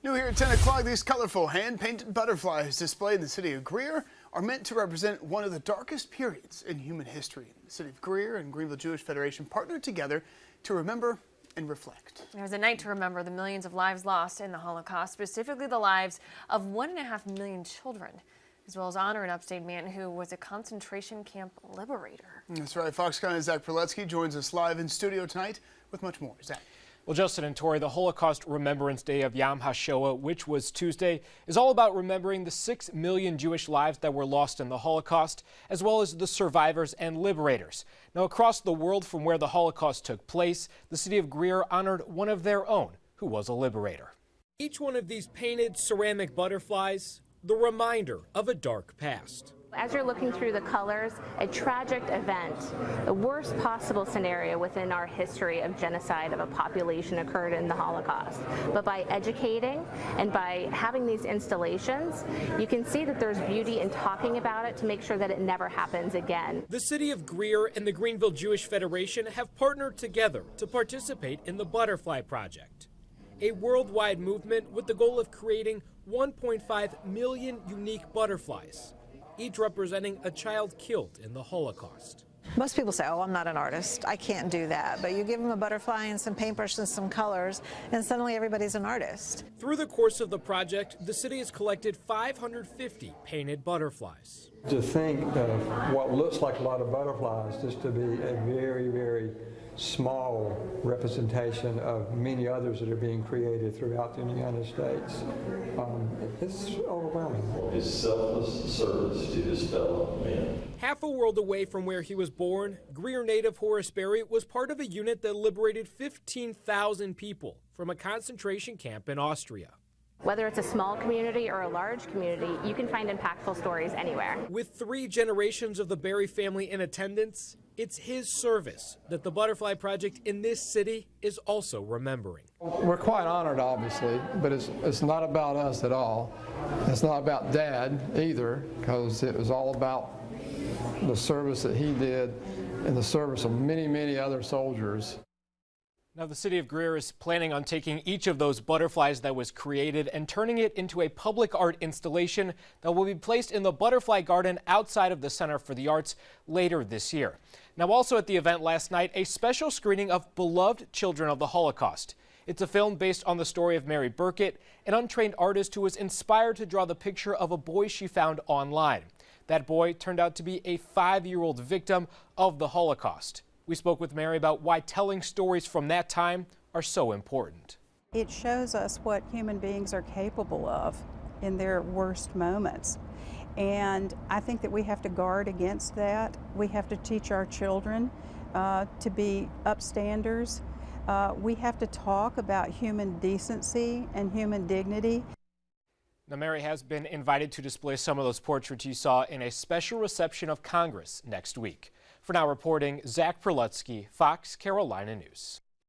New here at 10 o'clock, these colorful hand-painted butterflies displayed in the city of Greer are meant to represent one of the darkest periods in human history. The city of Greer and Greenville Jewish Federation partnered together to remember and reflect. It was a night to remember the millions of lives lost in the Holocaust, specifically the lives of 1.5 million children, as well as honor an upstate man who was a concentration camp liberator. That's right. Fox County's Zach Perletsky joins us live in studio tonight with much more. Zach. Well, Justin and Tori, the Holocaust Remembrance Day of Yom HaShoah, which was Tuesday, is all about remembering the 6 million Jewish lives that were lost in the Holocaust, as well as the survivors and liberators. Now, across the world from where the Holocaust took place, the city of Greer honored one of their own who was a liberator. Each one of these painted ceramic butterflies, the reminder of a dark past. As you're looking through the colors, a tragic event, the worst possible scenario within our history of genocide of a population occurred in the Holocaust. But by educating and by having these installations, you can see that there's beauty in talking about it to make sure that it never happens again. The city of Greer and the Greenville Jewish Federation have partnered together to participate in the Butterfly Project, a worldwide movement with the goal of creating 1.5 million unique butterflies, each representing a child killed in the Holocaust. Most people say, oh, I'm not an artist, I can't do that. But you give them a butterfly and some paintbrush and some colors, and suddenly everybody's an artist. Through the course of the project, the city has collected 550 painted butterflies. To think of what looks like a lot of butterflies just to be a very, very small representation of many others that are being created throughout the United States. It's overwhelming. His selfless service to his fellow men. Half a world away from where he was born, Greer native Horace Berry was part of a unit that liberated 15,000 people from a concentration camp in Austria. Whether it's a small community or a large community, you can find impactful stories anywhere. With 3 generations of the Berry family in attendance, it's his service that the Butterfly Project in this city is also remembering. We're quite honored, obviously, but it's not about us at all. It's not about Dad either, because it was all about the service that he did in the service of many, many other soldiers. Now, the city of Greer is planning on taking each of those butterflies that was created and turning it into a public art installation that will be placed in the Butterfly Garden outside of the Center for the Arts later this year. Now, also at the event last night, a special screening of Beloved Children of the Holocaust. It's a film based on the story of Mary Burkett, an untrained artist who was inspired to draw the picture of a boy she found online. That boy turned out to be a 5-year-old victim of the Holocaust. We spoke with Mary about why telling stories from that time are so important. It shows us what human beings are capable of in their worst moments. And I think that we have to guard against that. We have to teach our children to be upstanders. We have to talk about human decency and human dignity. Now, Mary has been invited to display some of those portraits you saw in a special reception of Congress next week. For now, reporting, Zach Perletsky, Fox Carolina News.